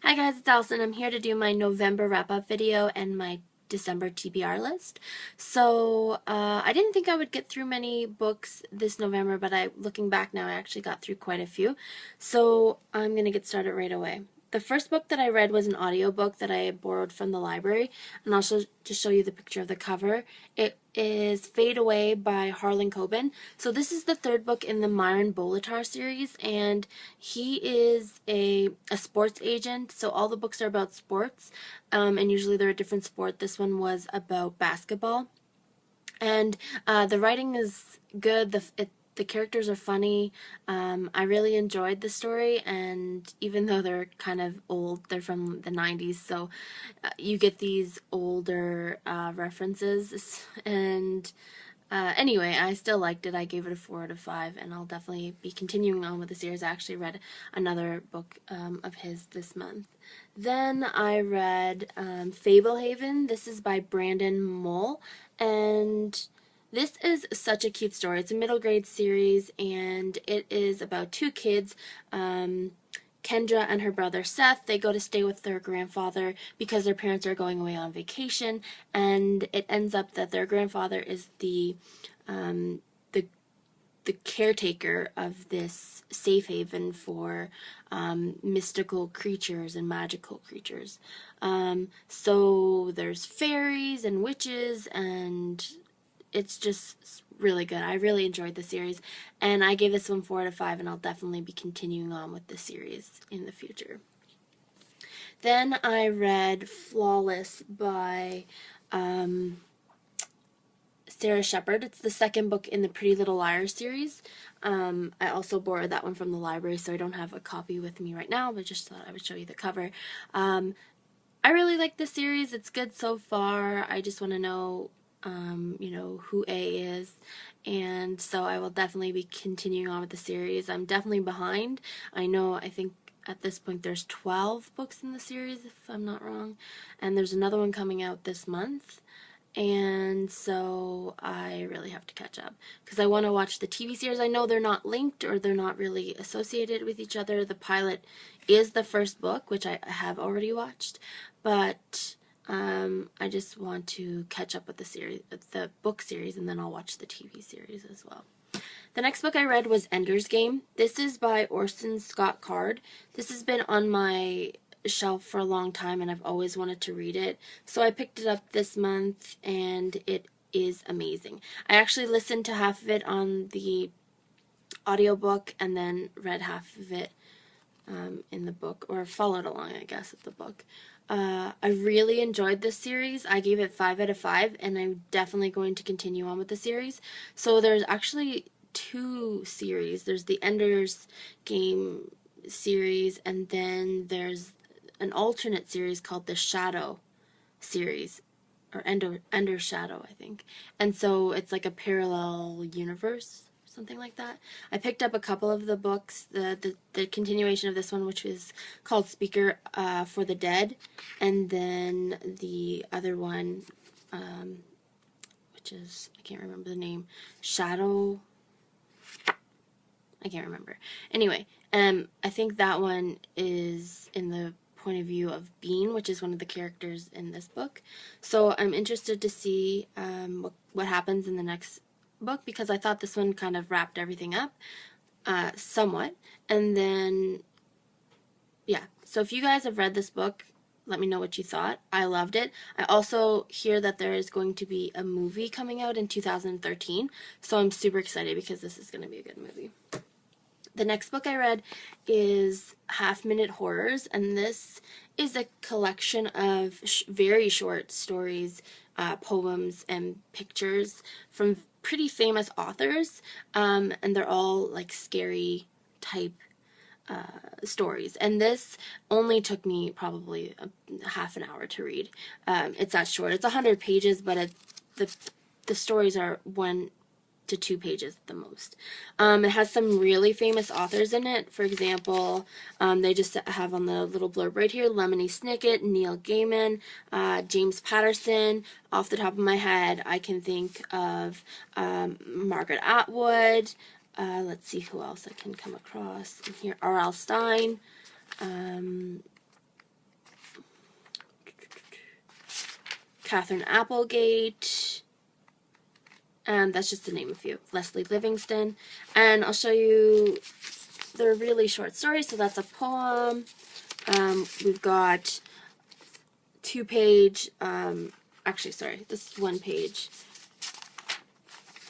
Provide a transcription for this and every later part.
Hi guys, it's Allison. I'm here to do my November wrap-up video and my December TBR list. I didn't think I would get through many books this November, but looking back now, I actually got through quite a few. So I'm going to get started right away. The first book that I read was an audiobook that I borrowed from the library, and I'll just show you the picture of the cover. It is Fade Away by Harlan Coben. So this is the third book in the Myron Bolitar series, and he is a sports agent, so all the books are about sports, and usually they're a different sport. This one was about basketball. And the writing is good. The characters are funny. I really enjoyed the story, and even though they're kind of old, they're from the 90s, so you get these older references. And anyway, I still liked it. I gave it a 4 out of 5, and I'll definitely be continuing on with the series. I actually read another book of his this month. Then I read Fablehaven. This is by Brandon Mull, and this is such a cute story. It's a middle grade series, and it is about two kids, Kendra and her brother Seth. They go to stay with their grandfather because their parents are going away on vacation, and it ends up that their grandfather is the caretaker of this safe haven for mystical creatures and magical creatures. So there's fairies and witches, and it's just really good. I really enjoyed the series, and I gave this one 4 out of 5, and I'll definitely be continuing on with the series in the future. Then I read Flawless by Sarah Shepard. It's the second book in the Pretty Little Liars series. I also borrowed that one from the library, so I don't have a copy with me right now, but just thought I would show you the cover. I really like the series. It's good so far. I just want to know, who A is, and so I will definitely be continuing on with the series. I'm definitely behind. I think at this point there's 12 books in the series, if I'm not wrong, and there's another one coming out this month. And so I really have to catch up because I want to watch the TV series. I know they're not linked, or they're not really associated with each other. The pilot is the first book, which I have already watched, but I just want to catch up with the book series, and then I'll watch the TV series as well. The next book I read was Ender's Game. This is by Orson Scott Card. This has been on my shelf for a long time, and I've always wanted to read it, so I picked it up this month, and it is amazing. I actually listened to half of it on the audiobook and then read half of it in the book, or followed along, I guess, with the book. I really enjoyed this series. I gave it 5 out of 5, and I'm definitely going to continue on with the series. So there's actually 2 series. There's the Ender's Game series, and then there's an alternate series called the Shadow series, or Ender Shadow, I think. And so it's like a parallel universe, something like that. I picked up a couple of the books, the continuation of this one, which was called Speaker for the Dead, and then the other one, which is, I can't remember the name, Shadow, I can't remember. Anyway, I think that one is in the point of view of Bean, which is one of the characters in this book. So I'm interested to see what happens in the next book, because I thought this one kind of wrapped everything up somewhat. And then, yeah. So if you guys have read this book, let me know what you thought. I loved it. I also hear that there is going to be a movie coming out in 2013, so I'm super excited because this is going to be a good movie. The next book I read is Half Minute Horrors, and this is a collection of very short stories, poems, and pictures from pretty famous authors, and they're all like scary type stories. And this only took me probably half an hour to read. It's that short. It's 100 pages, but the stories are 1 to 2 pages at the most. It has some really famous authors in it. For example, they just have on the little blurb right here, Lemony Snicket, Neil Gaiman, James Patterson. Off the top of my head, I can think of Margaret Atwood. Let's see who else I can come across in here. R.L. Stine. Catherine Applegate, and that's just to name a few. Leslie Livingston. And I'll show you, they're really short stories, so that's a poem. We've got 2-page, actually, sorry, this is 1-page.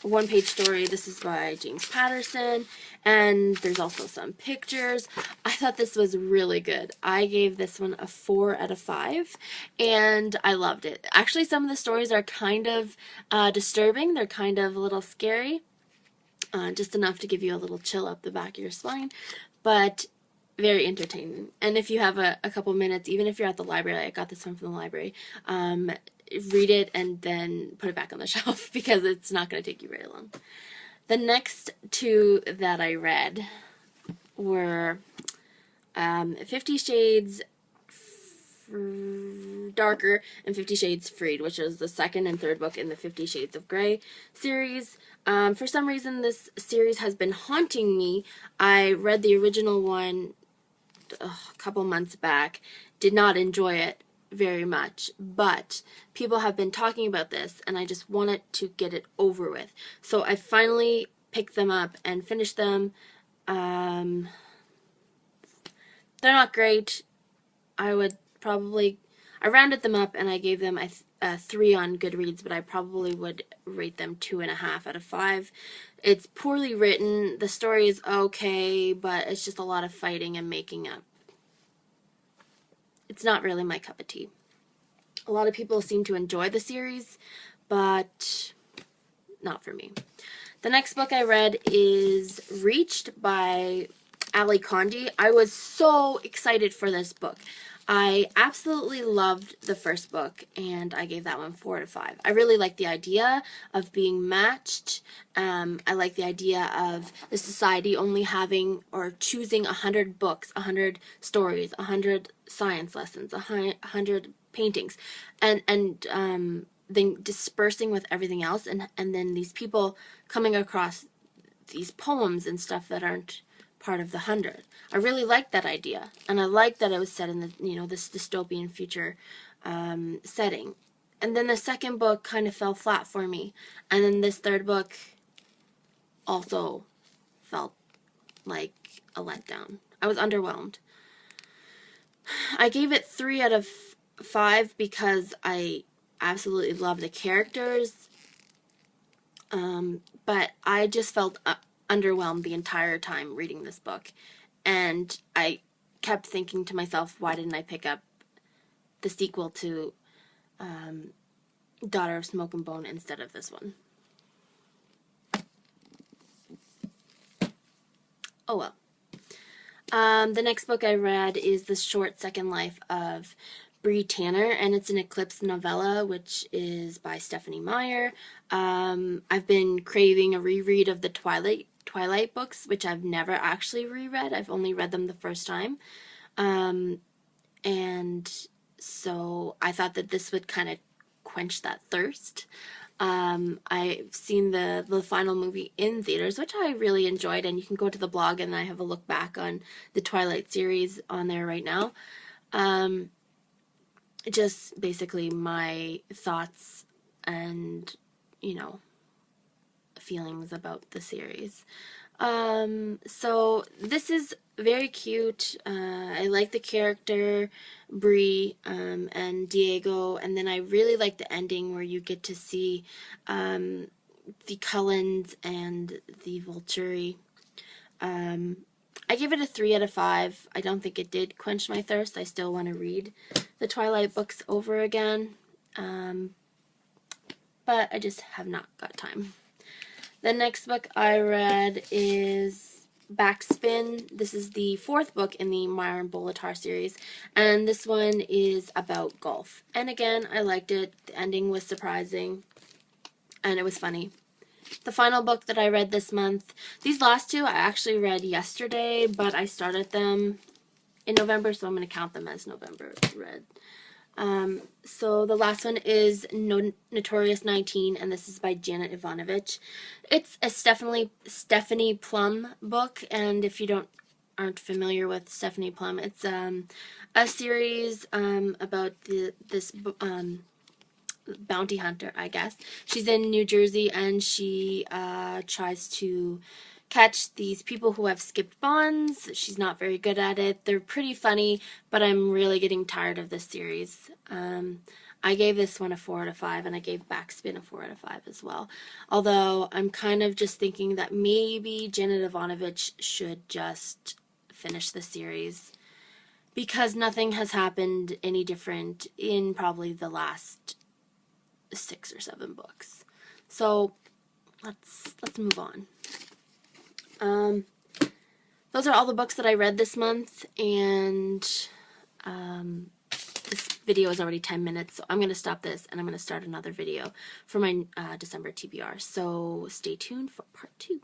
A 1-page story. This is by James Patterson, and there's also some pictures. I thought this was really good. I gave this one a 4 out of 5, and I loved it. Actually, some of the stories are kind of disturbing. They're kind of a little scary, just enough to give you a little chill up the back of your spine, but very entertaining. And if you have a couple minutes, even if you're at the library, I got this one from the library, read it and then put it back on the shelf because it's not going to take you very long. The next 2 that I read were 50 Shades Darker and 50 Shades Freed, which is the second and third book in the 50 Shades of Grey series. For some reason, this series has been haunting me. I read the original one a couple months back, did not enjoy it very much, but people have been talking about this and I just wanted to get it over with. So I finally picked them up and finished them. They're not great. I rounded them up and I gave them a 3 on Goodreads, but I probably would rate them 2.5 out of 5. It's poorly written. The story is okay, but it's just a lot of fighting and making up. It's not really my cup of tea. A lot of people seem to enjoy the series, but not for me. The next book I read is Reached by Ali Condi. I was so excited for this book. I absolutely loved the first book, and I gave that one 4 out of 5. I really like the idea of being matched. I like the idea of the society only having or choosing 100 books, 100 stories, 100 science lessons, 100 paintings, and then dispersing with everything else, and then these people coming across these poems and stuff that aren't part of the 100. I really liked that idea, and I liked that it was set in the this dystopian future setting. And then the second book kind of fell flat for me, and then this third book also felt like a letdown. I was underwhelmed. I gave it 3 out of 5 because I absolutely love the characters, but I just felt underwhelmed the entire time reading this book, and I kept thinking to myself, why didn't I pick up the sequel to Daughter of Smoke and Bone instead of this one? Oh well. The next book I read is The Short Second Life of Bree Tanner, and it's an Eclipse novella, which is by Stephanie Meyer. I've been craving a reread of the Twilight books, which I've never actually reread. I've only read them the first time. And so I thought that this would kind of quench that thirst. I've seen the final movie in theaters, which I really enjoyed, and you can go to the blog and I have a look back on the Twilight series on there right now. Just basically my thoughts and, feelings about the series. So this is very cute. I like the character Bree and Diego, and then I really like the ending where you get to see the Cullens and the Volturi. I give it a 3 out of 5. I don't think it did quench my thirst. I still want to read the Twilight books over again, but I just have not got time. The next book I read is Backspin. This is the 4th book in the Myron Bolitar series, and this one is about golf. And again, I liked it. The ending was surprising, and it was funny. The final book that I read this month, these last 2 I actually read yesterday, but I started them in November, so I'm going to count them as November read. So the last one is Notorious 19, and this is by Janet Ivanovich. It's a Stephanie Plum book, and if you aren't familiar with Stephanie Plum, it's a series about this bounty hunter, I guess. She's in New Jersey, and she tries to catch these people who have skipped bonds. She's not very good at it. They're pretty funny, but I'm really getting tired of this series. I gave this one a 4 out of 5, and I gave Backspin a 4 out of 5 as well. Although I'm kind of just thinking that maybe Janet Evanovich should just finish the series, because nothing has happened any different in probably the last 6 or 7 books. So let's move on. Those are all the books that I read this month, and this video is already 10 minutes, so I'm going to stop this and I'm going to start another video for my December TBR. So stay tuned for part 2.